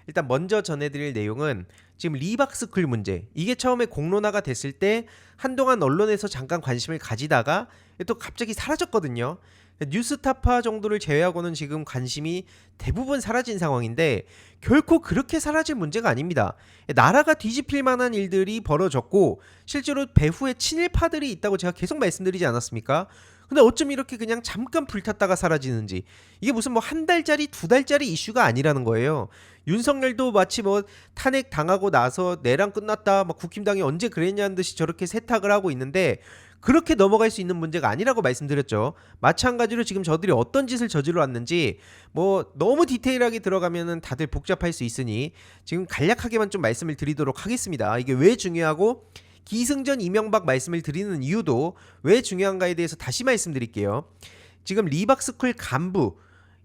일단 먼저 전해드릴 내용은 지금 리박스쿨 문제. 이게 처음에 공론화가 됐을 때 한동안 언론에서 잠깐 관심을 가지다가 또 갑자기 사라졌거든요. 뉴스타파 정도를 제외하고는 지금 관심이 대부분 사라진 상황인데 결코 그렇게 사라질 문제가 아닙니다. 나라가 뒤집힐 만한 일들이 벌어졌고 실제로 배후에 친일파들이 있다고 제가 계속 말씀드리지 않았습니까? 근데 어쩜 이렇게 그냥 잠깐 불탔다가 사라지는지. 이게 무슨 뭐 한 달짜리 두 달짜리 이슈가 아니라는 거예요. 윤석열도 마치 뭐 탄핵 당하고 나서 내란 끝났다 막 국힘당이 언제 그랬냐는 듯이 저렇게 세탁을 하고 있는데 그렇게 넘어갈 수 있는 문제가 아니라고 말씀드렸죠. 마찬가지로 지금 저들이 어떤 짓을 저질러 왔는지 뭐 너무 디테일하게 들어가면은 다들 복잡할 수 있으니 지금 간략하게만 좀 말씀을 드리도록 하겠습니다. 이게 왜 중요하고 기승전 이명박 말씀을 드리는 이유도 왜 중요한가에 대해서 다시 말씀드릴게요. 지금 리박스쿨 간부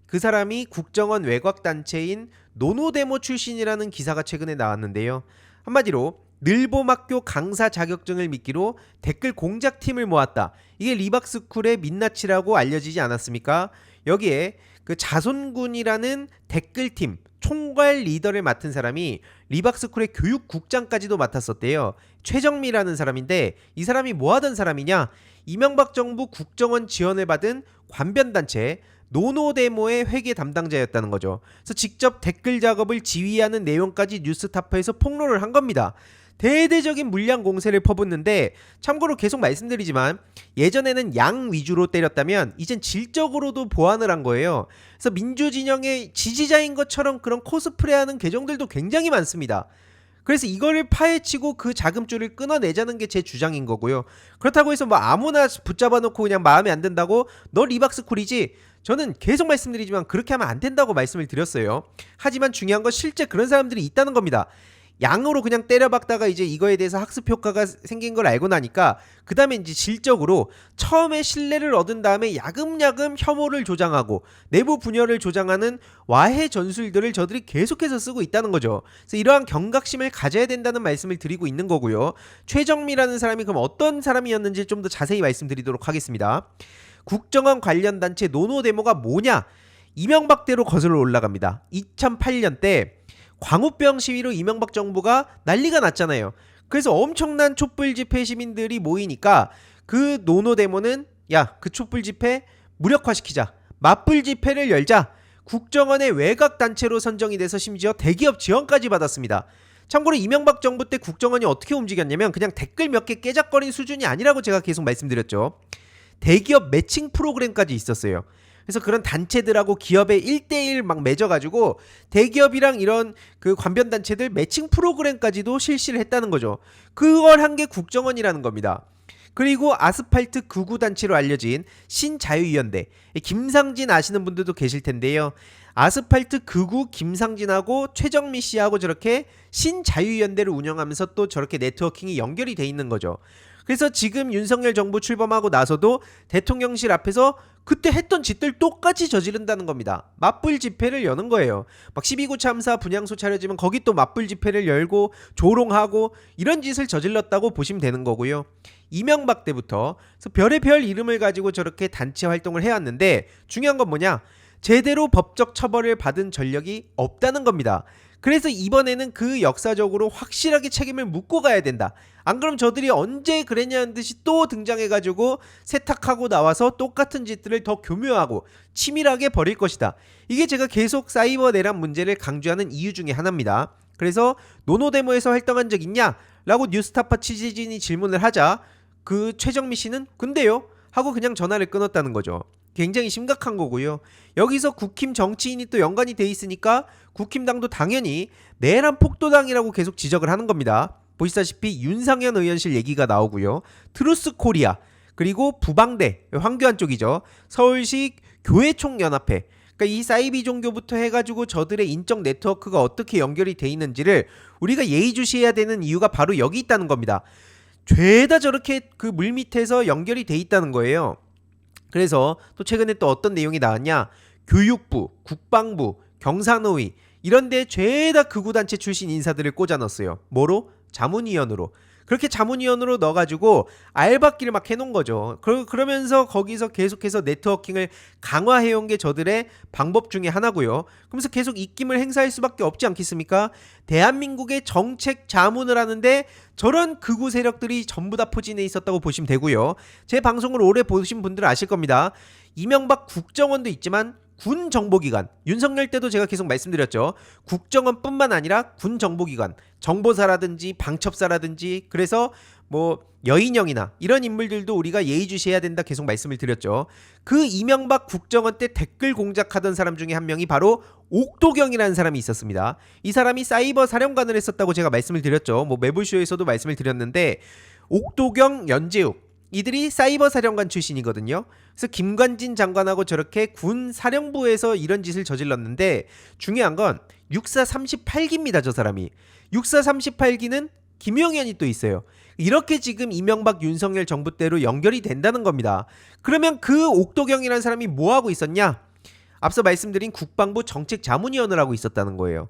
그 사람이 국정원 외곽단체인 노노데모 출신이라는 기사가 최근에 나왔는데요. 한마디로 늘봄학교 강사 자격증을 미끼로 댓글 공작팀을 모았다. 이게 리박스쿨의 민낯이라고 알려지지 않았습니까? 여기에 그 자손군이라는 댓글팀 총괄 리더를 맡은 사람이 리박스쿨의 교육국장까지도 맡았었대요. 최정미라는 사람인데 이 사람이 뭐 하던 사람이냐? 이명박 정부 국정원 지원을 받은 관변단체 노노데모의 회계 담당자였다는 거죠. 그래서 직접 댓글 작업을 지휘하는 내용까지 뉴스타파에서 폭로를 한 겁니다. 대대적인 물량 공세를 퍼붓는데 참고로 계속 말씀드리지만 예전에는 양 위주로 때렸다면 이젠 질적으로도 보완을 한 거예요. 그래서 민주진영의 지지자인 것처럼 그런 코스프레하는 계정들도 굉장히 많습니다. 그래서 이거를 파헤치고 그 자금줄을 끊어내자는 게 제 주장인 거고요. 그렇다고 해서 뭐 아무나 붙잡아 놓고 그냥 마음에 안 든다고 너 리박스쿨이지? 저는 계속 말씀드리지만 그렇게 하면 안 된다고 말씀을 드렸어요. 하지만 중요한 건 실제 그런 사람들이 있다는 겁니다. 양으로 그냥 때려박다가 이제 이거에 대해서 학습 효과가 생긴 걸 알고 나니까 그 다음에 이제 질적으로 처음에 신뢰를 얻은 다음에 야금야금 혐오를 조장하고 내부 분열을 조장하는 와해 전술들을 저들이 계속해서 쓰고 있다는 거죠. 그래서 이러한 경각심을 가져야 된다는 말씀을 드리고 있는 거고요. 최정미라는 사람이 그럼 어떤 사람이었는지 좀 더 자세히 말씀드리도록 하겠습니다. 국정원 관련 단체 노노데모가 뭐냐? 이명박대로 거슬러 올라갑니다. 2008년 때 광우병 시위로 이명박 정부가 난리가 났잖아요. 그래서 엄청난 촛불 집회 시민들이 모이니까 그 노노데모는 야, 그 촛불 집회 무력화시키자. 맞불 집회를 열자. 국정원의 외곽 단체로 선정이 돼서 심지어 대기업 지원까지 받았습니다. 참고로 이명박 정부 때 국정원이 어떻게 움직였냐면 그냥 댓글 몇 개 깨작거린 수준이 아니라고 제가 계속 말씀드렸죠. 대기업 매칭 프로그램까지 있었어요. 그래서 그런 단체들하고 기업의 1대1 막 맺어가지고 대기업이랑 이런 그 관변단체들 매칭 프로그램까지도 실시를 했다는 거죠. 그걸 한 게 국정원이라는 겁니다. 그리고 아스팔트 극우단체로 알려진 신자유연대, 김상진 아시는 분들도 계실 텐데요. 아스팔트 극우 김상진하고 최정미 씨하고 저렇게 신자유연대를 운영하면서 또 저렇게 네트워킹이 연결이 돼 있는 거죠. 그래서 지금 윤석열 정부 출범하고 나서도 대통령실 앞에서 그때 했던 짓들 똑같이 저지른다는 겁니다. 맞불 집회를 여는 거예요. 막 12구 참사 분향소 차려지면 거기 또 맞불 집회를 열고 조롱하고 이런 짓을 저질렀다고 보시면 되는 거고요. 이명박 때부터 그래서 별의별 이름을 가지고 저렇게 단체 활동을 해왔는데 중요한 건 뭐냐? 제대로 법적 처벌을 받은 전력이 없다는 겁니다. 그래서 이번에는 그 역사적으로 확실하게 책임을 묻고 가야 된다. 안 그럼 저들이 언제 그랬냐는 듯이 또 등장해가지고 세탁하고 나와서 똑같은 짓들을 더 교묘하고 치밀하게 벌일 것이다. 이게 제가 계속 사이버 내란 문제를 강조하는 이유 중에 하나입니다. 그래서 노노데모에서 활동한 적 있냐? 라고 뉴스타파 취재진이 질문을 하자 그 최정미 씨는 근데요? 하고 그냥 전화를 끊었다는 거죠. 굉장히 심각한 거고요. 여기서 국힘 정치인이 또 연관이 돼 있으니까 국힘당도 당연히 내란 폭도당이라고 계속 지적을 하는 겁니다. 보시다시피 윤상현 의원실 얘기가 나오고요. 트루스 코리아 그리고 부방대 황교안 쪽이죠. 서울시 교회총연합회 그러니까 이 사이비 종교부터 해가지고 저들의 인적 네트워크가 어떻게 연결이 돼 있는지를 우리가 예의주시해야 되는 이유가 바로 여기 있다는 겁니다. 죄다 저렇게 그 물밑에서 연결이 돼 있다는 거예요. 그래서 또 최근에 또 어떤 내용이 나왔냐? 교육부, 국방부, 경산호위 이런 데 죄다 극우단체 출신 인사들을 꽂아 넣었어요. 뭐로? 자문위원으로. 그렇게 자문위원으로 넣어가지고 알박기를 막 해놓은 거죠. 그러면서 거기서 계속해서 네트워킹을 강화해온 게 저들의 방법 중에 하나고요. 그러면서 계속 입김을 행사할 수밖에 없지 않겠습니까? 대한민국의 정책 자문을 하는데 저런 극우 세력들이 전부 다 포진해 있었다고 보시면 되고요. 제 방송을 오래 보신 분들은 아실 겁니다. 이명박 국정원도 있지만 군 정보기관, 윤석열 때도 제가 계속 말씀드렸죠. 국정원뿐만 아니라 군 정보기관, 정보사라든지 방첩사라든지, 그래서 뭐 여인형이나 이런 인물들도 우리가 예의주시해야 된다 계속 말씀을 드렸죠. 그 이명박 국정원 때 댓글 공작하던 사람 중에 한 명이 바로 옥도경이라는 사람이 있었습니다. 이 사람이 사이버 사령관을 했었다고 제가 말씀을 드렸죠. 뭐 매불쇼에서도 말씀을 드렸는데, 옥도경, 연재욱 이들이 사이버 사령관 출신이거든요. 그래서 김관진 장관하고 저렇게 군 사령부에서 이런 짓을 저질렀는데, 중요한 건 육사 38기입니다. 저 사람이. 육사 38기는 김용현이 또 있어요. 이렇게 지금 이명박 윤석열 정부 때로 연결이 된다는 겁니다. 그러면 그 옥도경이라는 사람이 뭐하고 있었냐? 앞서 말씀드린 국방부 정책자문위원을 하고 있었다는 거예요.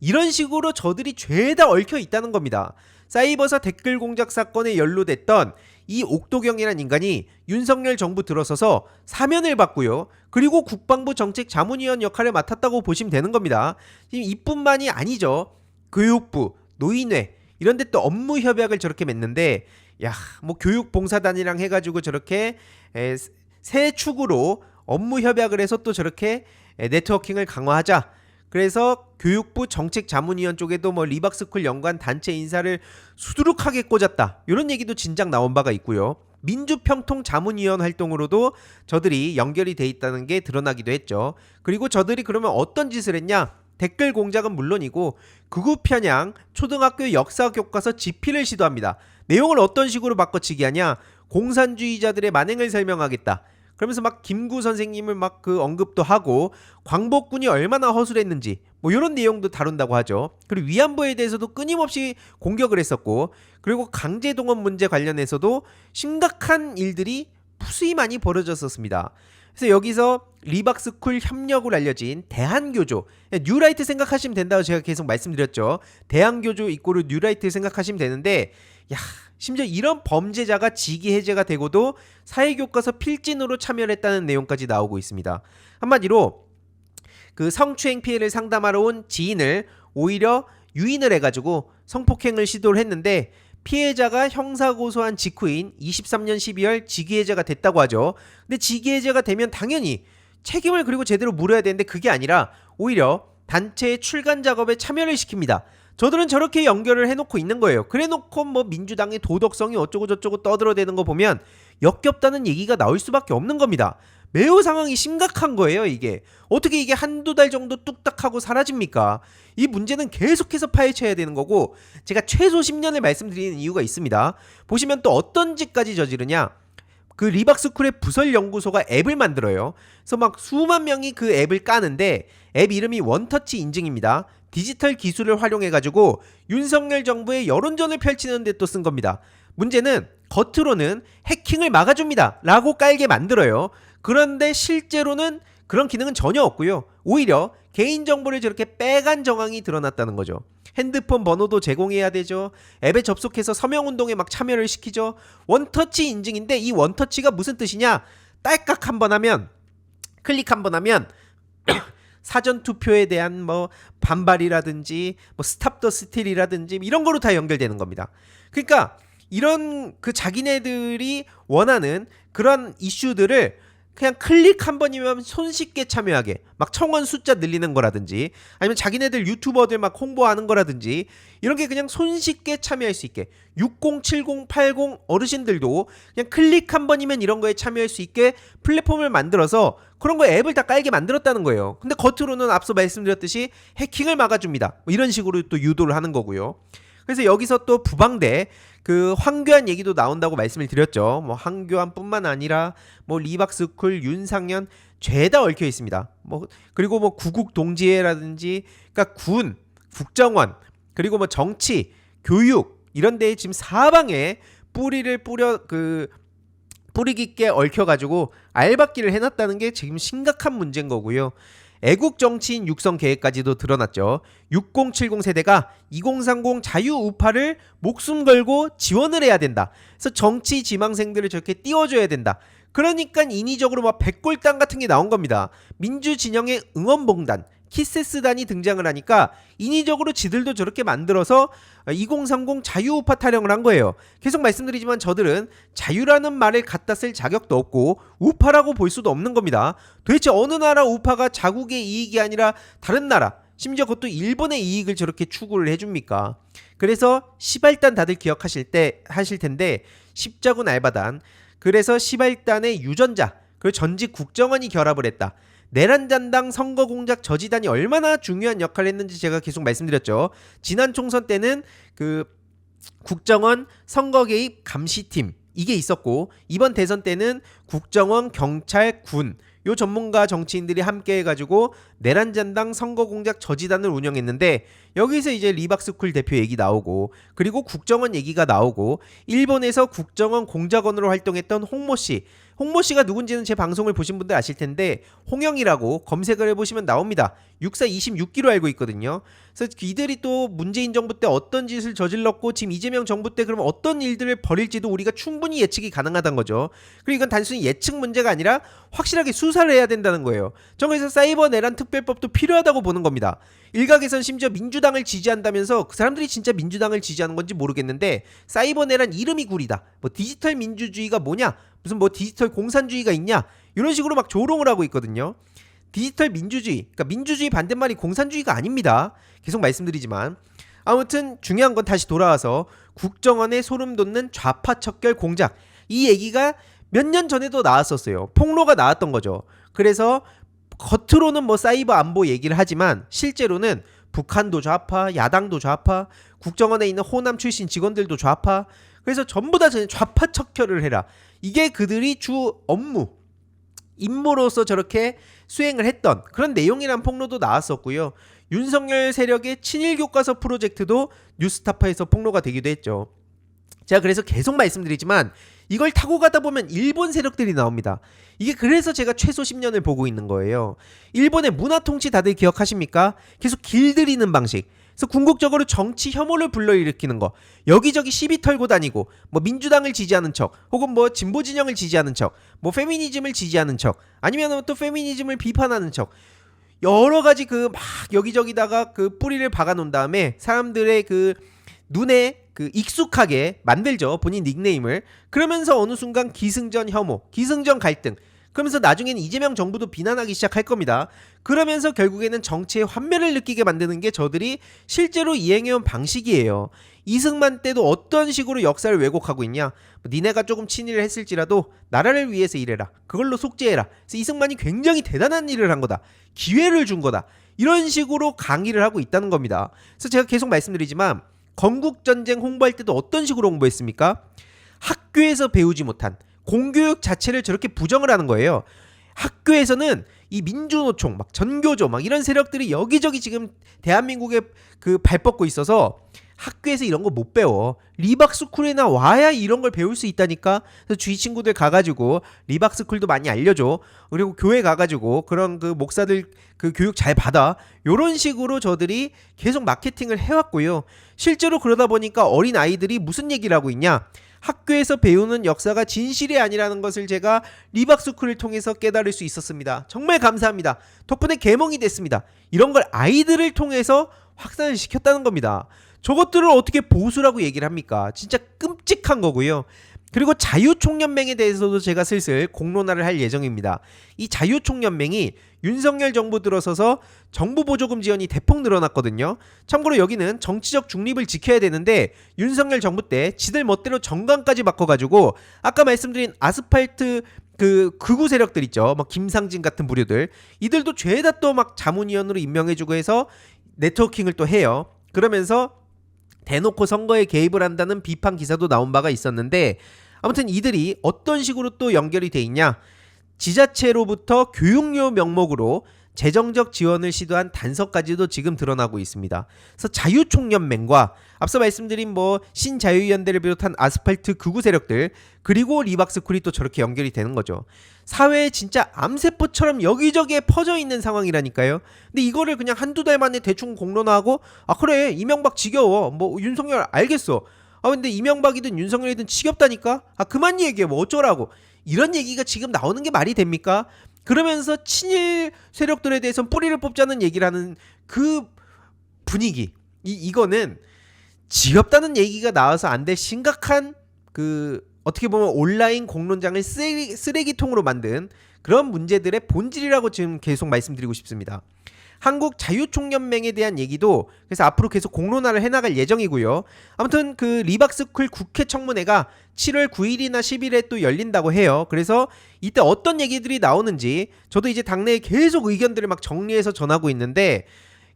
이런 식으로 저들이 죄다 얽혀 있다는 겁니다. 사이버사 댓글 공작 사건에 연루됐던 이 옥도경이라는 인간이 윤석열 정부 들어서서 사면을 받고요. 그리고 국방부 정책자문위원 역할을 맡았다고 보시면 되는 겁니다. 지금 이뿐만이 아니죠. 교육부, 노인회 이런 데 또 업무 협약을 저렇게 맺는데, 야, 뭐 교육봉사단이랑 해가지고 저렇게 새 축으로 업무 협약을 해서 또 저렇게 네트워킹을 강화하자. 그래서 교육부 정책자문위원 쪽에도 뭐 리박스쿨 연관 단체 인사를 수두룩하게 꽂았다. 이런 얘기도 진작 나온 바가 있고요. 민주평통자문위원 활동으로도 저들이 연결이 돼 있다는 게 드러나기도 했죠. 그리고 저들이 그러면 어떤 짓을 했냐? 댓글 공작은 물론이고 극우 편향 초등학교 역사 교과서 집필을 시도합니다. 내용을 어떤 식으로 바꿔치기 하냐? 공산주의자들의 만행을 설명하겠다. 그러면서 막 김구 선생님을 막 그 언급도 하고 광복군이 얼마나 허술했는지 뭐 이런 내용도 다룬다고 하죠. 그리고 위안부에 대해서도 끊임없이 공격을 했었고, 그리고 강제동원 문제 관련해서도 심각한 일들이 무수히 많이 벌어졌었습니다. 그래서 여기서 리박스쿨 협력으로 알려진 대한교조, 뉴라이트 생각하시면 된다고 제가 계속 말씀드렸죠. 대한교조 이꼬르 뉴라이트 생각하시면 되는데, 야, 심지어 이런 범죄자가 직위 해제가 되고도 사회교과서 필진으로 참여를 했다는 내용까지 나오고 있습니다. 한마디로 그 성추행 피해를 상담하러 온 지인을 오히려 유인을 해가지고 성폭행을 시도를 했는데, 피해자가 형사고소한 직후인 23년 12월 직위해제가 됐다고 하죠. 근데 직위해제가 되면 당연히 책임을 그리고 제대로 물어야 되는데, 그게 아니라 오히려 단체의 출간 작업에 참여를 시킵니다. 저들은 저렇게 연결을 해놓고 있는 거예요. 그래놓고 뭐 민주당의 도덕성이 어쩌고 저쩌고 떠들어대는 거 보면 역겹다는 얘기가 나올 수밖에 없는 겁니다. 매우 상황이 심각한 거예요. 이게 어떻게 이게 한두 달 정도 뚝딱 하고 사라집니까? 이 문제는 계속해서 파헤쳐야 되는 거고, 제가 최소 10년을 말씀드리는 이유가 있습니다. 보시면 또 어떤 짓까지 저지르냐. 그 리박스쿨의 부설연구소가 앱을 만들어요. 그래서 막 수만 명이 그 앱을 까는데, 앱 이름이 원터치 인증입니다. 디지털 기술을 활용해가지고 윤석열 정부의 여론전을 펼치는 데 또 쓴 겁니다. 문제는 겉으로는 해킹을 막아줍니다 라고 깔게 만들어요. 그런데 실제로는 그런 기능은 전혀 없고요. 오히려 개인정보를 저렇게 빼간 정황이 드러났다는 거죠. 핸드폰 번호도 제공해야 되죠. 앱에 접속해서 서명운동에 막 참여를 시키죠. 원터치 인증인데, 이 원터치가 무슨 뜻이냐? 딸깍 한번 하면, 클릭 한번 하면 사전투표에 대한 뭐 반발이라든지 뭐 스탑 더 스틸이라든지 이런 거로 다 연결되는 겁니다. 그러니까 이런 그 자기네들이 원하는 그런 이슈들을 그냥 클릭 한 번이면 손쉽게 참여하게, 막 청원 숫자 늘리는 거라든지, 아니면 자기네들 유튜버들 막 홍보하는 거라든지, 이런 게 그냥 손쉽게 참여할 수 있게, 60, 70, 80 어르신들도 그냥 클릭 한 번이면 이런 거에 참여할 수 있게 플랫폼을 만들어서 그런 거 앱을 다 깔게 만들었다는 거예요. 근데 겉으로는 앞서 말씀드렸듯이 해킹을 막아줍니다. 뭐 이런 식으로 또 유도를 하는 거고요. 그래서 여기서 또 부방대 그 황교안 얘기도 나온다고 말씀을 드렸죠. 뭐 황교안뿐만 아니라 뭐 리박스쿨, 윤상현 죄다 얽혀 있습니다. 뭐 그리고 뭐 구국 동지회라든지, 그러니까 군, 국정원, 그리고 뭐 정치, 교육 이런 데에 지금 사방에 뿌리를 뿌리 깊게 얽혀가지고 알박기를 해놨다는 게 지금 심각한 문제인 거고요. 애국 정치인 육성 계획까지도 드러났죠. 6070 세대가 2030 자유 우파를 목숨 걸고 지원을 해야 된다. 그래서 정치 지망생들을 저렇게 띄워줘야 된다. 그러니까 인위적으로 막 백골당 같은 게 나온 겁니다. 민주진영의 응원봉단, 키세스단이 등장을 하니까 인위적으로 지들도 저렇게 만들어서 2030 자유우파 타령을 한 거예요. 계속 말씀드리지만 저들은 자유라는 말을 갖다 쓸 자격도 없고 우파라고 볼 수도 없는 겁니다. 도대체 어느 나라 우파가 자국의 이익이 아니라 다른 나라, 심지어 그것도 일본의 이익을 저렇게 추구를 해줍니까? 그래서 시발단 다들 기억하실 때 하실 텐데 십자군 알바단, 그래서 시발단의 유전자, 그리고 전직 국정원이 결합을 했다. 내란잔당 선거공작 저지단이 얼마나 중요한 역할을 했는지 제가 계속 말씀드렸죠. 지난 총선 때는 그 국정원 선거개입 감시팀 이게 있었고, 이번 대선 때는 국정원, 경찰, 군 요 전문가 정치인들이 함께 해가지고 내란잔당 선거공작 저지단을 운영했는데, 여기서 이제 리박스쿨 대표 얘기 나오고, 그리고 국정원 얘기가 나오고, 일본에서 국정원 공작원으로 활동했던 홍모씨가 누군지는 제 방송을 보신 분들 아실 텐데 홍영이라고 검색을 해보시면 나옵니다. 육사 26기로 알고 있거든요. 그래서 이들이 또 문재인 정부 때 어떤 짓을 저질렀고 지금 이재명 정부 때 그럼 어떤 일들을 벌일지도 우리가 충분히 예측이 가능하다는 거죠. 그리고 이건 단순히 예측 문제가 아니라 확실하게 수사를 해야 된다는 거예요. 전 그래서 사이버 내란 특별법도 필요하다고 보는 겁니다. 일각에선 심지어 민주당을 지지한다면서 그 사람들이 진짜 민주당을 지지하는 건지 모르겠는데, 사이버 내란 이름이 구리다, 뭐 디지털 민주주의가 뭐냐, 무슨 뭐 디지털 공산주의가 있냐, 이런 식으로 막 조롱을 하고 있거든요. 디지털 민주주의, 그러니까 민주주의 반대말이 공산주의가 아닙니다. 계속 말씀드리지만 아무튼 중요한 건 다시 돌아와서 국정원의 소름 돋는 좌파 척결 공작, 이 얘기가 몇 년 전에도 나왔었어요. 폭로가 나왔던 거죠. 그래서 겉으로는 뭐 사이버 안보 얘기를 하지만 실제로는 북한도 좌파, 야당도 좌파, 국정원에 있는 호남 출신 직원들도 좌파, 그래서 전부 다 좌파 척결을 해라, 이게 그들이 주 업무, 임무로서 저렇게 수행을 했던 그런 내용이란 폭로도 나왔었고요. 윤석열 세력의 친일 교과서 프로젝트도 뉴스타파에서 폭로가 되기도 했죠. 제가 그래서 계속 말씀드리지만 이걸 타고 가다 보면 일본 세력들이 나옵니다. 이게 그래서 제가 최소 10년을 보고 있는 거예요. 일본의 문화 통치 다들 기억하십니까? 계속 길들이는 방식. 그래서 궁극적으로 정치 혐오를 불러일으키는 거, 여기저기 시비 털고 다니고, 뭐 민주당을 지지하는 척, 혹은 뭐 진보 진영을 지지하는 척, 뭐 페미니즘을 지지하는 척, 아니면 또 페미니즘을 비판하는 척, 여러 가지 그 막 여기저기다가 그 뿌리를 박아 놓은 다음에 사람들의 그 눈에 그 익숙하게 만들죠, 본인 닉네임을. 그러면서 어느 순간 기승전 혐오, 기승전 갈등, 그러면서 나중에는 이재명 정부도 비난하기 시작할 겁니다. 그러면서 결국에는 정치의 환멸을 느끼게 만드는 게 저들이 실제로 이행해온 방식이에요. 이승만 때도 어떤 식으로 역사를 왜곡하고 있냐, 니네가 조금 친일을 했을지라도 나라를 위해서 일해라, 그걸로 속죄해라, 그래서 이승만이 굉장히 대단한 일을 한 거다, 기회를 준 거다, 이런 식으로 강의를 하고 있다는 겁니다. 그래서 제가 계속 말씀드리지만 건국전쟁 홍보할 때도 어떤 식으로 홍보했습니까? 학교에서 배우지 못한 공교육 자체를 저렇게 부정을 하는 거예요. 학교에서는 이 민주노총, 막 전교조, 막 이런 세력들이 여기저기 지금 대한민국에 그 발뻗고 있어서 학교에서 이런 거 못 배워. 리박스쿨에나 와야 이런 걸 배울 수 있다니까. 그래서 주위 친구들 가가지고 리박스쿨도 많이 알려줘. 그리고 교회 가가지고 그런 그 목사들 그 교육 잘 받아. 요런 식으로 저들이 계속 마케팅을 해왔고요. 실제로 그러다 보니까 어린 아이들이 무슨 얘기를 하고 있냐, 학교에서 배우는 역사가 진실이 아니라는 것을 제가 리박스쿨을 통해서 깨달을 수 있었습니다. 정말 감사합니다. 덕분에 개몽이 됐습니다. 이런 걸 아이들을 통해서 확산을 시켰다는 겁니다. 저것들을 어떻게 보수라고 얘기를 합니까? 진짜 끔찍한 거고요. 그리고 자유총연맹에 대해서도 제가 슬슬 공론화를 할 예정입니다. 이 자유총연맹이 윤석열 정부 들어서서 정부 보조금 지원이 대폭 늘어났거든요. 참고로 여기는 정치적 중립을 지켜야 되는데 윤석열 정부 때 지들 멋대로 정강까지 바꿔가지고 아까 말씀드린 아스팔트 그 극우 세력들 있죠, 막 김상진 같은 부류들, 이들도 죄다 또 막 자문위원으로 임명해주고 해서 네트워킹을 또 해요. 그러면서 대놓고 선거에 개입을 한다는 비판 기사도 나온 바가 있었는데, 아무튼 이들이 어떤 식으로 또 연결이 돼 있냐, 지자체로부터 교육료 명목으로 재정적 지원을 시도한 단서까지도 지금 드러나고 있습니다. 그래서 자유총연맹과 앞서 말씀드린 뭐 신자유연대를 비롯한 아스팔트 극우 세력들 그리고 리박스쿨이 또 저렇게 연결이 되는 거죠. 사회에 진짜 암세포처럼 여기저기에 퍼져 있는 상황이라니까요. 근데 이거를 그냥 한두 달 만에 대충 공론화하고 아 그래 이명박 지겨워 뭐 윤석열 알겠어 아 근데 이명박이든 윤석열이든 지겹다니까 아 그만 얘기해 뭐 어쩌라고 이런 얘기가 지금 나오는 게 말이 됩니까? 그러면서 친일 세력들에 대해서 뿌리를 뽑자는 얘기를 하는 그 분위기 이거는 지겹다는 얘기가 나와서 안 될 심각한 그 어떻게 보면 온라인 공론장을 쓰레기통으로 만든 그런 문제들의 본질이라고 지금 계속 말씀드리고 싶습니다. 한국 자유총연맹에 대한 얘기도 그래서 앞으로 계속 공론화를 해나갈 예정이고요. 아무튼 그 리박스쿨 국회 청문회가 7월 9일이나 10일에 또 열린다고 해요. 그래서 이때 어떤 얘기들이 나오는지 저도 이제 당내에 계속 의견들을 막 정리해서 전하고 있는데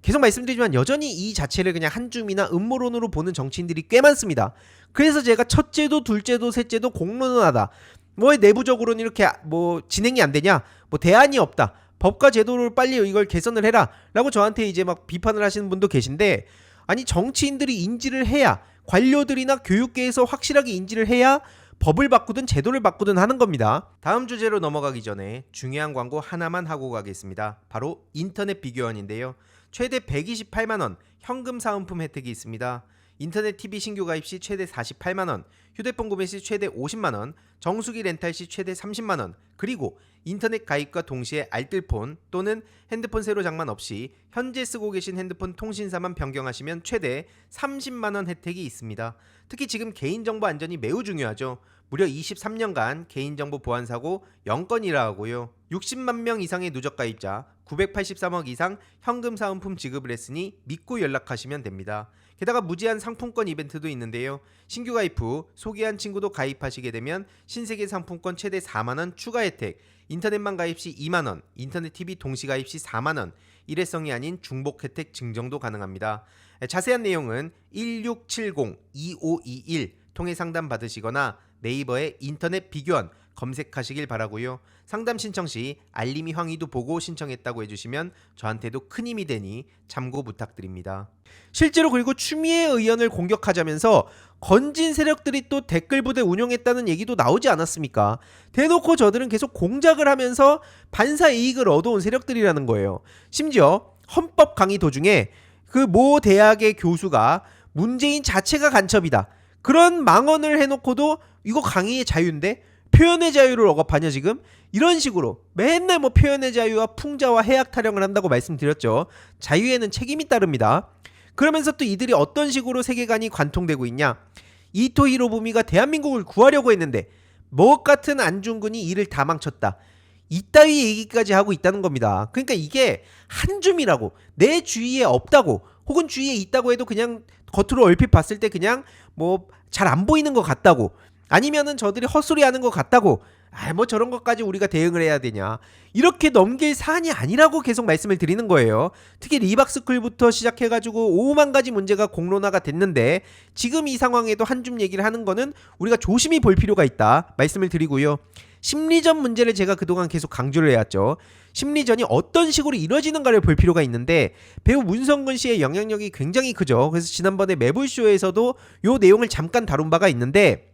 계속 말씀드리지만 여전히 이 자체를 그냥 한 줌이나 음모론으로 보는 정치인들이 꽤 많습니다. 그래서 제가 첫째도 둘째도 셋째도 공론화다. 뭐 내부적으로는 이렇게 뭐 진행이 안 되냐? 뭐 대안이 없다. 법과 제도를 빨리 이걸 개선을 해라 라고 저한테 이제 막 비판을 하시는 분도 계신데 아니 정치인들이 인지를 해야 관료들이나 교육계에서 확실하게 인지를 해야 법을 바꾸든 제도를 바꾸든 하는 겁니다. 다음 주제로 넘어가기 전에 중요한 광고 하나만 하고 가겠습니다. 바로 인터넷 비교원인데요. 최대 128만원 현금 사은품 혜택이 있습니다. 인터넷 TV 신규 가입 시 최대 48만원, 휴대폰 구매 시 최대 50만원, 정수기 렌탈 시 최대 30만원, 그리고 인터넷 가입과 동시에 알뜰폰 또는 핸드폰 새로 장만 없이 현재 쓰고 계신 핸드폰 통신사만 변경하시면 최대 30만원 혜택이 있습니다. 특히 지금 개인정보 안전이 매우 중요하죠. 무려 23년간 개인정보 보안 사고 0건이라 하고요. 60만 명 이상의 누적 가입자, 983억 이상 현금 사은품 지급을 했으니 믿고 연락하시면 됩니다. 게다가 무제한 상품권 이벤트도 있는데요. 신규 가입 후 소개한 친구도 가입하시게 되면 신세계 상품권 최대 4만원 추가 혜택, 인터넷만 가입 시 2만원, 인터넷 TV 동시 가입 시 4만원, 일회성이 아닌 중복 혜택 증정도 가능합니다. 자세한 내용은 1670-2521 통해 상담 받으시거나 네이버에 인터넷 비교원 검색하시길 바라고요. 상담 신청 시 알림이 황의도 보고 신청했다고 해주시면 저한테도 큰 힘이 되니 참고 부탁드립니다. 실제로 그리고 추미애 의원을 공격하자면서 건진 세력들이 또 댓글 부대 운영했다는 얘기도 나오지 않았습니까? 대놓고 저들은 계속 공작을 하면서 반사 이익을 얻어온 세력들이라는 거예요. 심지어 헌법 강의 도중에 그 모 대학의 교수가 문재인 자체가 간첩이다. 그런 망언을 해놓고도 이거 강의의 자유인데 표현의 자유를 억압하냐 지금? 이런 식으로 맨날 뭐 표현의 자유와 풍자와 해악 타령을 한다고 말씀드렸죠. 자유에는 책임이 따릅니다. 그러면서 또 이들이 어떤 식으로 세계관이 관통되고 있냐? 이토 히로부미가 대한민국을 구하려고 했는데 뭐 같은 안중근이 이를 다 망쳤다. 이따위 얘기까지 하고 있다는 겁니다. 그러니까 이게 한 줌이라고 내 주위에 없다고 혹은 주위에 있다고 해도 그냥 겉으로 얼핏 봤을 때 그냥 뭐 잘 안 보이는 것 같다고 아니면은 저들이 헛소리 하는 것 같다고 뭐 저런 것까지 우리가 대응을 해야 되냐 이렇게 넘길 사안이 아니라고 계속 말씀을 드리는 거예요. 특히 리박스쿨부터 시작해가지고 5만 가지 문제가 공론화가 됐는데 지금 이 상황에도 한 줌 얘기를 하는 거는 우리가 조심히 볼 필요가 있다 말씀을 드리고요. 심리전 문제를 제가 그동안 계속 강조를 해왔죠. 심리전이 어떤 식으로 이루어지는가를 볼 필요가 있는데 배우 문성근 씨의 영향력이 굉장히 크죠. 그래서 지난번에 매불쇼에서도 요 내용을 잠깐 다룬 바가 있는데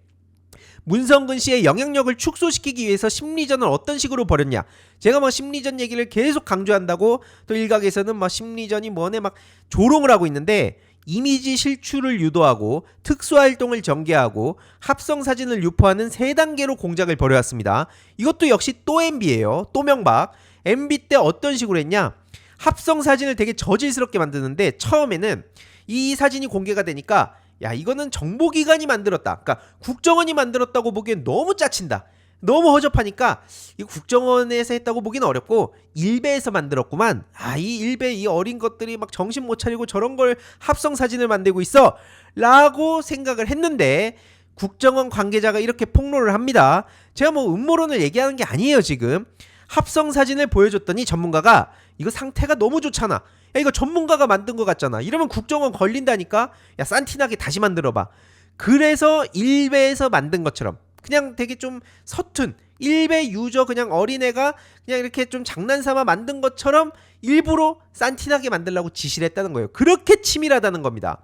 문성근 씨의 영향력을 축소시키기 위해서 심리전을 어떤 식으로 벌였냐. 제가 뭐 심리전 얘기를 계속 강조한다고 또 일각에서는 뭐 심리전이 뭐네 막 조롱을 하고 있는데 이미지 실추를 유도하고 특수활동을 전개하고 합성사진을 유포하는 3단계로 공작을 벌여왔습니다. 이것도 역시 또 MB예요. 또 명박. MB 때 어떤 식으로 했냐. 합성사진을 되게 저질스럽게 만드는데 처음에는 이 사진이 공개가 되니까 야 이거는 정보기관이 만들었다. 그러니까 국정원이 만들었다고 보기엔 너무 짜친다. 너무 허접하니까 이 국정원에서 했다고 보기는 어렵고 일베에서 만들었구만. 이 일베 이 어린 것들이 막 정신 못 차리고 저런 걸 합성 사진을 만들고 있어 라고 생각을 했는데 국정원 관계자가 이렇게 폭로를 합니다. 제가 뭐 음모론을 얘기하는 게 아니에요. 지금 합성 사진을 보여줬더니 전문가가 이거 상태가 너무 좋잖아. 야 이거 전문가가 만든 것 같잖아. 이러면 국정원 걸린다니까. 야 산티나게 다시 만들어봐. 그래서 일베에서 만든 것처럼 그냥 되게 좀 서툰 일베 유저 그냥 어린애가 그냥 이렇게 좀 장난삼아 만든 것처럼 일부러 싼티나게 만들려고 지시를 했다는 거예요. 그렇게 치밀하다는 겁니다.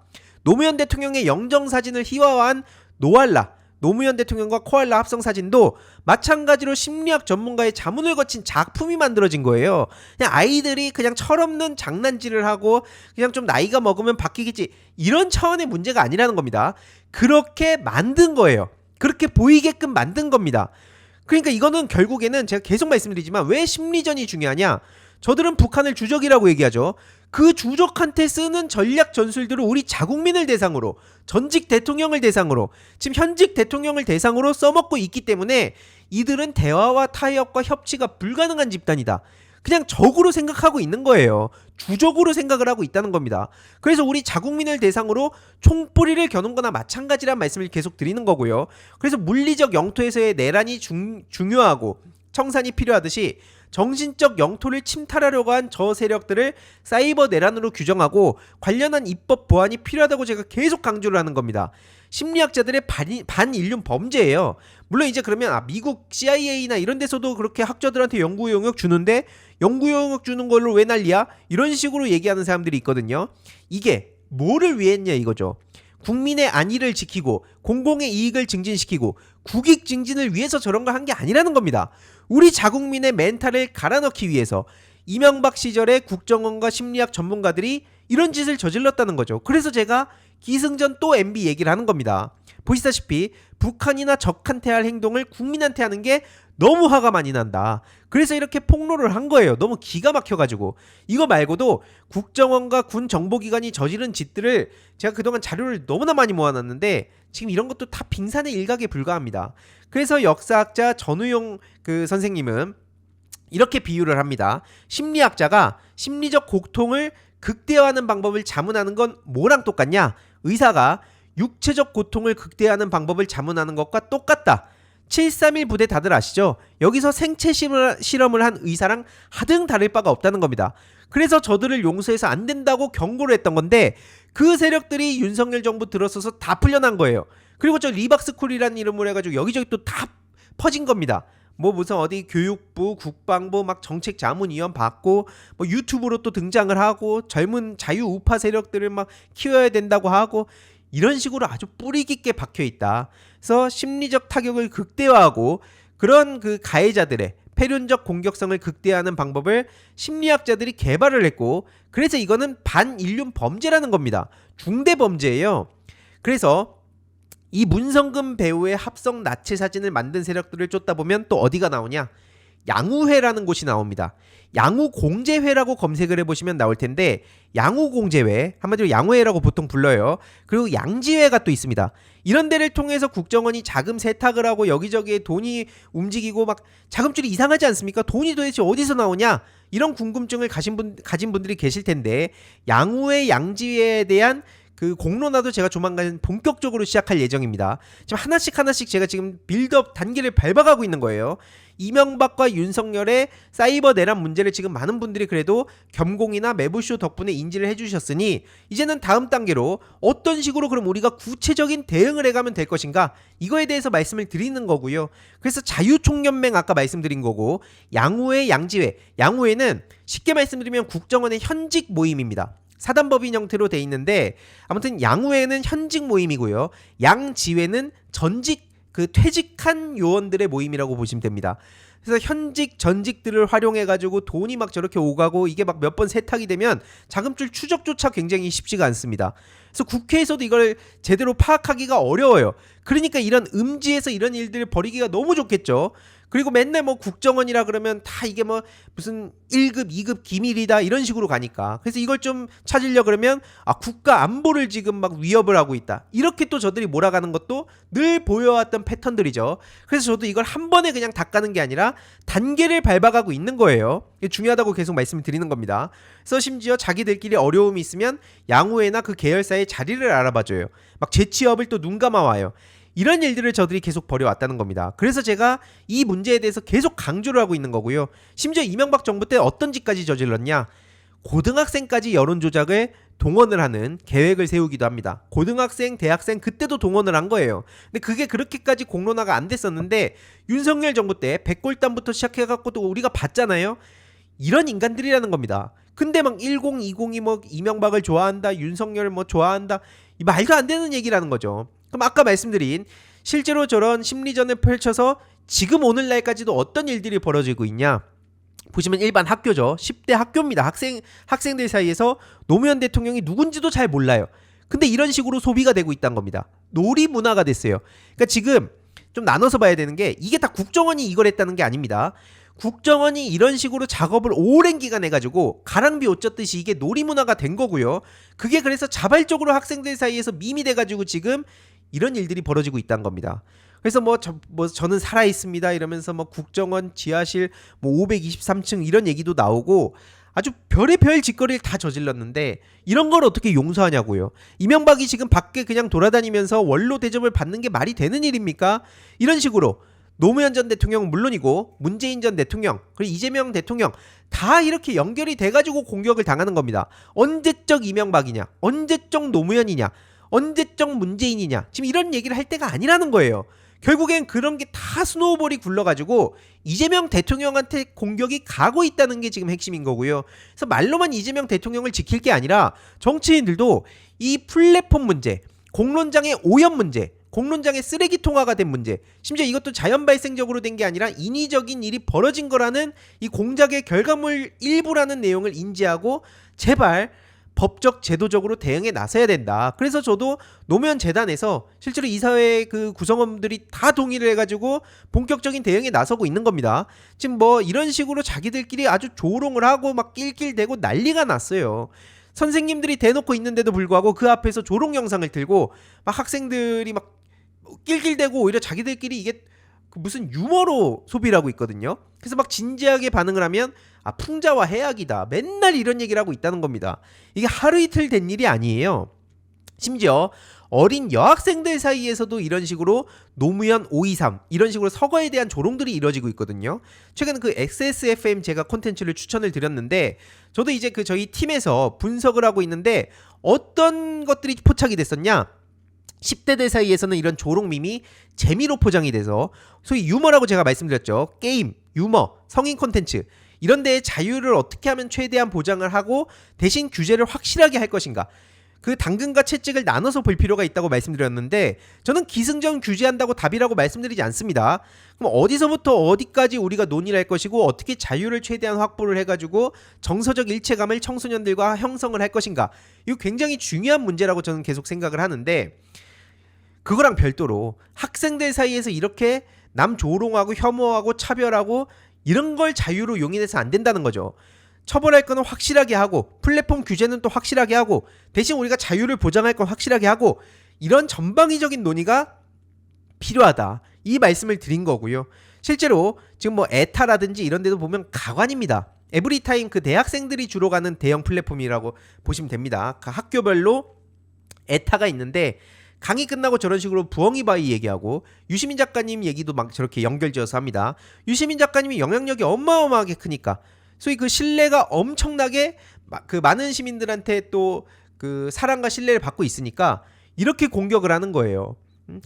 노무현 대통령의 영정사진을 희화화한 노알라, 노무현 대통령과 코알라 합성 사진도 마찬가지로 심리학 전문가의 자문을 거친 작품이 만들어진 거예요. 그냥 아이들이 그냥 철없는 장난질을 하고 그냥 좀 나이가 먹으면 바뀌겠지, 이런 차원의 문제가 아니라는 겁니다. 그렇게 만든 거예요. 그렇게 보이게끔 만든 겁니다. 그러니까 이거는 결국에는 제가 계속 말씀드리지만 왜 심리전이 중요하냐, 저들은 북한을 주적이라고 얘기하죠. 그 주적한테 쓰는 전략 전술들을 우리 자국민을 대상으로, 전직 대통령을 대상으로, 지금 현직 대통령을 대상으로 써먹고 있기 때문에 이들은 대화와 타협과 협치가 불가능한 집단이다, 그냥 적으로 생각하고 있는 거예요. 주적으로 생각을 하고 있다는 겁니다. 그래서 우리 자국민을 대상으로 총뿌리를 겨눈 거나 마찬가지란 말씀을 계속 드리는 거고요. 그래서 물리적 영토에서의 내란이 중요하고 청산이 필요하듯이 정신적 영토를 침탈하려고 한 저 세력들을 사이버 내란으로 규정하고 관련한 입법 보완이 필요하다고 제가 계속 강조를 하는 겁니다. 심리학자들의 반인륜 범죄예요. 물론 이제 그러면 미국 CIA나 이런 데서도 그렇게 학자들한테 연구 용역 주는데 연구 용역 주는 걸로 왜 난리야? 이런 식으로 얘기하는 사람들이 있거든요. 이게 뭐를 위해 했냐 이거죠. 국민의 안위를 지키고 공공의 이익을 증진시키고 국익 증진을 위해서 저런 걸 한 게 아니라는 겁니다. 우리 자국민의 멘탈을 갈아넣기 위해서 이명박 시절의 국정원과 심리학 전문가들이 이런 짓을 저질렀다는 거죠. 그래서 제가 기승전 또 MB 얘기를 하는 겁니다. 보시다시피 북한이나 적한테 할 행동을 국민한테 하는 게 너무 화가 많이 난다. 그래서 이렇게 폭로를 한 거예요. 너무 기가 막혀가지고. 이거 말고도 국정원과 군 정보기관이 저지른 짓들을 제가 그동안 자료를 너무나 많이 모아놨는데 지금 이런 것도 다 빙산의 일각에 불과합니다. 그래서 역사학자 전우용 선생님은 이렇게 비유를 합니다. 심리학자가 심리적 고통을 극대화하는 방법을 자문하는 건 뭐랑 똑같냐? 의사가 육체적 고통을 극대화하는 방법을 자문하는 것과 똑같다. 731 부대 다들 아시죠? 여기서 생체 실험을 한 의사랑 하등 다를 바가 없다는 겁니다. 그래서 저들을 용서해서 안 된다고 경고를 했던 건데 그 세력들이 윤석열 정부 들어서서 다 풀려난 거예요. 그리고 저 리박스쿨이라는 이름으로 해가지고 여기저기 또 다 퍼진 겁니다. 뭐 무슨 어디 교육부, 국방부 막 정책자문위원 받고 뭐 유튜브로 또 등장을 하고 젊은 자유우파 세력들을 막 키워야 된다고 하고 이런 식으로 아주 뿌리 깊게 박혀 있다. 그래서 심리적 타격을 극대화하고 그런 그 가해자들의 패륜적 공격성을 극대화하는 방법을 심리학자들이 개발을 했고 그래서 이거는 반인륜 범죄라는 겁니다. 중대 범죄예요. 그래서 이 문성근 배우의 합성 나체 사진을 만든 세력들을 쫓다 보면 또 어디가 나오냐? 양우회라는 곳이 나옵니다. 양우공제회라고 검색을 해보시면 나올 텐데 양우공제회, 한마디로 양우회라고 보통 불러요. 그리고 양지회가 또 있습니다. 이런 데를 통해서 국정원이 자금 세탁을 하고 여기저기에 돈이 움직이고 막 자금줄이 이상하지 않습니까? 돈이 도대체 어디서 나오냐? 이런 궁금증을 가진 분들이 계실 텐데 양우회, 양지회에 대한 그 공론화도 제가 조만간 본격적으로 시작할 예정입니다. 지금 하나씩 제가 지금 빌드업 단계를 밟아가고 있는 거예요. 이명박과 윤석열의 사이버 내란 문제를 지금 많은 분들이 그래도 겸공이나 매부쇼 덕분에 인지를 해주셨으니 이제는 다음 단계로 어떤 식으로 그럼 우리가 구체적인 대응을 해가면 될 것인가, 이거에 대해서 말씀을 드리는 거고요. 그래서 자유총연맹 아까 말씀드린 거고, 양우회, 양지회, 양우회는 쉽게 말씀드리면 국정원의 현직 모임입니다. 사단법인 형태로 돼 있는데 아무튼 양우회는 현직 모임이고요. 양지회는 전직 퇴직한 요원들의 모임이라고 보시면 됩니다. 그래서 현직 전직들을 활용해 가지고 돈이 막 저렇게 오가고 이게 막 몇 번 세탁이 되면 자금줄 추적조차 굉장히 쉽지가 않습니다. 그래서 국회에서도 이걸 제대로 파악하기가 어려워요. 그러니까 이런 음지에서 이런 일들을 벌이기가 너무 좋겠죠. 그리고 맨날 뭐 국정원이라 그러면 다 이게 뭐 무슨 1급, 2급 기밀이다 이런 식으로 가니까, 그래서 이걸 좀 찾으려 그러면 국가 안보를 지금 막 위협을 하고 있다, 이렇게 또 저들이 몰아가는 것도 늘 보여왔던 패턴들이죠. 그래서 저도 이걸 한 번에 그냥 닦아는 게 아니라 단계를 밟아가고 있는 거예요. 이게 중요하다고 계속 말씀을 드리는 겁니다. 그래서 심지어 자기들끼리 어려움이 있으면 양우회나 그 계열사의 자리를 알아봐줘요. 막 재취업을 또 눈 감아와요. 이런 일들을 저들이 계속 벌여왔다는 겁니다. 그래서 제가 이 문제에 대해서 계속 강조를 하고 있는 거고요. 심지어 이명박 정부 때 어떤 짓까지 저질렀냐? 고등학생까지 여론조작을 동원을 하는 계획을 세우기도 합니다. 고등학생, 대학생 그때도 동원을 한 거예요. 근데 그게 그렇게까지 공론화가 안 됐었는데 윤석열 정부 때 백골단부터 시작해갖고 또 우리가 봤잖아요. 이런 인간들이라는 겁니다. 근데 막 1020이 뭐 이명박을 좋아한다, 윤석열을 뭐 좋아한다, 이 말도 안 되는 얘기라는 거죠. 그럼 아까 말씀드린 실제로 저런 심리전을 펼쳐서 지금 오늘날까지도 어떤 일들이 벌어지고 있냐? 보시면 일반 학교죠. 10대 학교입니다. 학생들 사이에서 노무현 대통령이 누군지도 잘 몰라요. 근데 이런 식으로 소비가 되고 있다는 겁니다. 놀이 문화가 됐어요. 그러니까 지금 좀 나눠서 봐야 되는 게 이게 다 국정원이 이걸 했다는 게 아닙니다. 국정원이 이런 식으로 작업을 오랜 기간 해가지고 가랑비 옷 젖듯이 이게 놀이 문화가 된 거고요. 그게 그래서 자발적으로 학생들 사이에서 밈이 돼가지고 지금 이런 일들이 벌어지고 있다는 겁니다. 그래서 저는 살아 있습니다 이러면서 뭐 국정원 지하실 뭐 523층 이런 얘기도 나오고 아주 별의별 짓거리를 다 저질렀는데 이런 걸 어떻게 용서하냐고요. 이명박이 지금 밖에 그냥 돌아다니면서 원로 대접을 받는 게 말이 되는 일입니까? 이런 식으로 노무현 전 대통령 물론이고 문재인 전 대통령 그리고 이재명 대통령 다 이렇게 연결이 돼가지고 공격을 당하는 겁니다. 언제적 이명박이냐, 언제적 노무현이냐, 언제적 문재인이냐, 지금 이런 얘기를 할 때가 아니라는 거예요. 결국엔 그런 게 다 스노우볼이 굴러가지고 이재명 대통령한테 공격이 가고 있다는 게 지금 핵심인 거고요. 그래서 말로만 이재명 대통령을 지킬 게 아니라 정치인들도 이 플랫폼 문제, 공론장의 오염 문제, 공론장의 쓰레기통화가 된 문제, 심지어 이것도 자연 발생적으로 된 게 아니라 인위적인 일이 벌어진 거라는 이 공작의 결과물 일부라는 내용을 인지하고 제발 법적 제도적으로 대응에 나서야 된다. 그래서 저도 노무현 재단에서 실제로 이사회 그 구성원들이 다 동의를 해가지고 본격적인 대응에 나서고 있는 겁니다. 지금 뭐 이런 식으로 자기들끼리 아주 조롱을 하고 막 낄낄대고 난리가 났어요. 선생님들이 대놓고 있는데도 불구하고 그 앞에서 조롱 영상을 들고 막 학생들이 막 낄낄대고 오히려 자기들끼리 이게 무슨 유머로 소비를 하고 있거든요. 그래서 막 진지하게 반응을 하면 풍자와 해악이다. 맨날 이런 얘기를 하고 있다는 겁니다. 이게 하루 이틀 된 일이 아니에요. 심지어 어린 여학생들 사이에서도 이런 식으로 노무현 523 이런 식으로 서거에 대한 조롱들이 이뤄지고 있거든요. 최근 그 XSFM 제가 콘텐츠를 추천을 드렸는데 저도 이제 그 저희 팀에서 분석을 하고 있는데 어떤 것들이 포착이 됐었냐? 10대들 사이에서는 이런 조롱밈이 재미로 포장이 돼서 소위 유머라고 제가 말씀드렸죠. 게임, 유머, 성인 콘텐츠 이런 데의 자유를 어떻게 하면 최대한 보장을 하고 대신 규제를 확실하게 할 것인가, 그 당근과 채찍을 나눠서 볼 필요가 있다고 말씀드렸는데 저는 기승전 규제한다고 답이라고 말씀드리지 않습니다. 그럼 어디서부터 어디까지 우리가 논의를 할 것이고 어떻게 자유를 최대한 확보를 해가지고 정서적 일체감을 청소년들과 형성을 할 것인가, 이거 굉장히 중요한 문제라고 저는 계속 생각을 하는데 그거랑 별도로 학생들 사이에서 이렇게 남 조롱하고 혐오하고 차별하고 이런 걸 자유로 용인해서 안 된다는 거죠. 처벌할 거는 확실하게 하고 플랫폼 규제는 또 확실하게 하고 대신 우리가 자유를 보장할 건 확실하게 하고 이런 전방위적인 논의가 필요하다. 이 말씀을 드린 거고요. 실제로 지금 뭐 에타라든지 이런 데도 보면 가관입니다. 에브리타임 그 대학생들이 주로 가는 대형 플랫폼이라고 보시면 됩니다. 그 학교별로 에타가 있는데 강의 끝나고 저런 식으로 부엉이 바위 얘기하고 유시민 작가님 얘기도 막 저렇게 연결지어서 합니다. 유시민 작가님이 영향력이 어마어마하게 크니까 소위 그 신뢰가 엄청나게 그 많은 시민들한테 또 그 사랑과 신뢰를 받고 있으니까 이렇게 공격을 하는 거예요.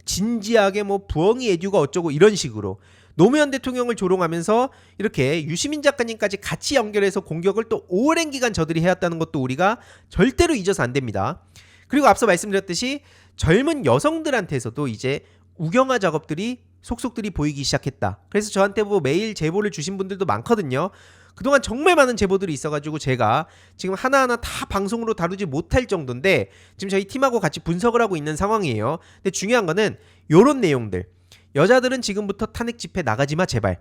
진지하게 뭐 부엉이 에듀가 어쩌고 이런 식으로 노무현 대통령을 조롱하면서 이렇게 유시민 작가님까지 같이 연결해서 공격을 또 오랜 기간 저들이 해왔다는 것도 우리가 절대로 잊어서 안 됩니다. 그리고 앞서 말씀드렸듯이 젊은 여성들한테서도 이제 우경화 작업들이 속속들이 보이기 시작했다. 그래서 저한테 뭐 매일 제보를 주신 분들도 많거든요. 그동안 정말 많은 제보들이 있어가지고 제가 지금 하나하나 다 방송으로 다루지 못할 정도인데 지금 저희 팀하고 같이 분석을 하고 있는 상황이에요. 근데 중요한 거는 요런 내용들. 여자들은 지금부터 탄핵 집회 나가지마 제발.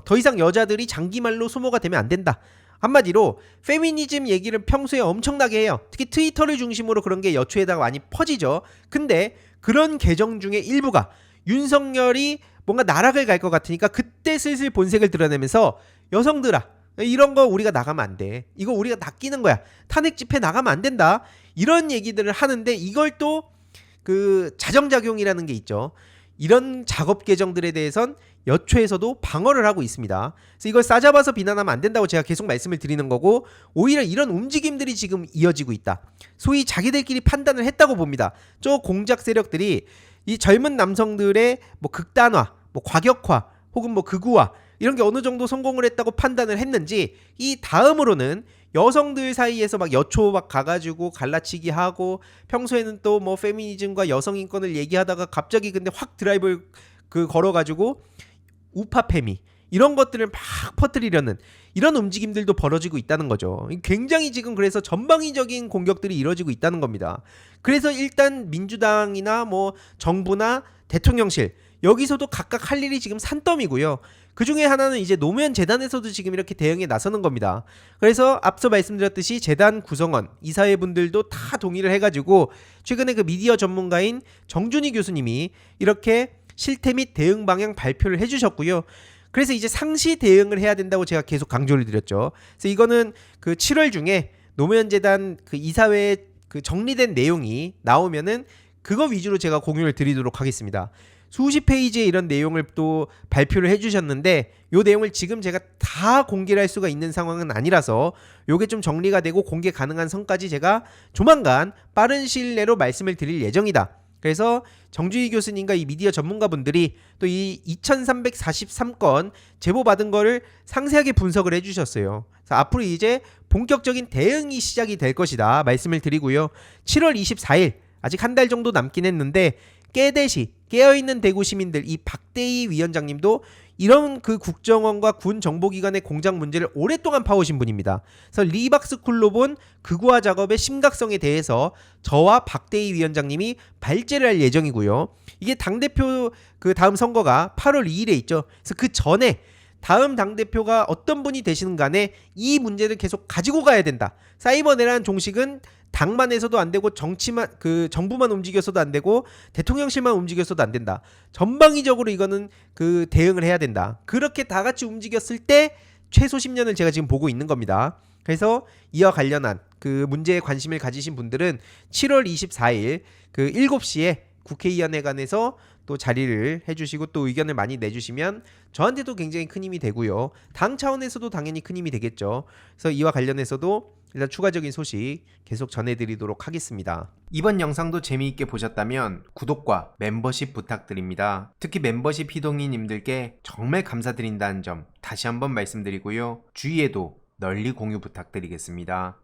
더 이상 여자들이 장기말로 소모가 되면 안 된다. 한마디로 페미니즘 얘기를 평소에 엄청나게 해요. 특히 트위터를 중심으로 그런 게 여초에다가 많이 퍼지죠. 근데 그런 계정 중에 일부가 윤석열이 뭔가 나락을 갈 것 같으니까 그때 슬슬 본색을 드러내면서 여성들아 이런 거 우리가 나가면 안 돼. 이거 우리가 낚이는 거야. 탄핵 집회 나가면 안 된다. 이런 얘기들을 하는데 이걸 또 그 자정작용이라는 게 있죠. 이런 작업 계정들에 대해선 여초에서도 방어를 하고 있습니다. 그래서 이걸 싸잡아서 비난하면 안 된다고 제가 계속 말씀을 드리는 거고 오히려 이런 움직임들이 지금 이어지고 있다. 소위 자기들끼리 판단을 했다고 봅니다. 저 공작 세력들이 이 젊은 남성들의 뭐 극단화, 뭐 과격화 혹은 뭐 극우화 이런 게 어느 정도 성공을 했다고 판단을 했는지 이 다음으로는 여성들 사이에서 막 여초 막 가가지고 갈라치기 하고 평소에는 또 뭐 페미니즘과 여성 인권을 얘기하다가 갑자기 근데 확 드라이브를 걸어가지고 우파 페미 이런 것들을 막 퍼뜨리려는 이런 움직임들도 벌어지고 있다는 거죠. 굉장히 지금 그래서 전방위적인 공격들이 이루어지고 있다는 겁니다. 그래서 일단 민주당이나 뭐 정부나 대통령실 여기서도 각각 할 일이 지금 산더미고요. 그 중에 하나는 이제 노무현 재단에서도 지금 이렇게 대응에 나서는 겁니다. 그래서 앞서 말씀드렸듯이 재단 구성원, 이사회분들도 다 동의를 해가지고 최근에 그 미디어 전문가인 정준희 교수님이 이렇게 실태 및 대응 방향 발표를 해주셨고요. 그래서 이제 상시 대응을 해야 된다고 제가 계속 강조를 드렸죠. 그래서 이거는 그 7월 중에 노무현 재단 그 이사회에 그 정리된 내용이 나오면은 그거 위주로 제가 공유를 드리도록 하겠습니다. 수십 페이지의 이런 내용을 또 발표를 해주셨는데 요 내용을 지금 제가 다 공개를 할 수가 있는 상황은 아니라서 요게 좀 정리가 되고 공개 가능한 선까지 제가 조만간 빠른 시일 내로 말씀을 드릴 예정이다. 그래서 정주희 교수님과 이 미디어 전문가분들이 또 이 2343건 제보받은 거를 상세하게 분석을 해주셨어요. 그래서 앞으로 이제 본격적인 대응이 시작이 될 것이다 말씀을 드리고요. 7월 24일 아직 한 달 정도 남긴 했는데 깨대시 깨어있는 대구 시민들 이 박대희 위원장님도 이런 그 국정원과 군 정보기관의 공작 문제를 오랫동안 파오신 분입니다. 그래서 리박스쿨로 본 극우화 작업의 심각성에 대해서 저와 박대희 위원장님이 발제를 할 예정이고요. 이게 당대표 그 다음 선거가 8월 2일에 있죠. 그래서 그 전에 다음 당대표가 어떤 분이 되시는 간에 이 문제를 계속 가지고 가야 된다. 사이버내란 종식은 당만에서도 안 되고 정치만 그 정부만 움직여서도 안 되고 대통령실만 움직여서도 안 된다. 전방위적으로 이거는 그 대응을 해야 된다. 그렇게 다 같이 움직였을 때 최소 10년을 제가 지금 보고 있는 겁니다. 그래서 이와 관련한 그 문제에 관심을 가지신 분들은 7월 24일 그 7시에 국회의원회관에서 또 자리를 해주시고 또 의견을 많이 내주시면 저한테도 굉장히 큰 힘이 되고요. 당 차원에서도 당연히 큰 힘이 되겠죠. 그래서 이와 관련해서도 일단 추가적인 소식 계속 전해드리도록 하겠습니다. 이번 영상도 재미있게 보셨다면 구독과 멤버십 부탁드립니다. 특히 멤버십 희동이님들께 정말 감사드린다는 점 다시 한번 말씀드리고요. 주위에도 널리 공유 부탁드리겠습니다.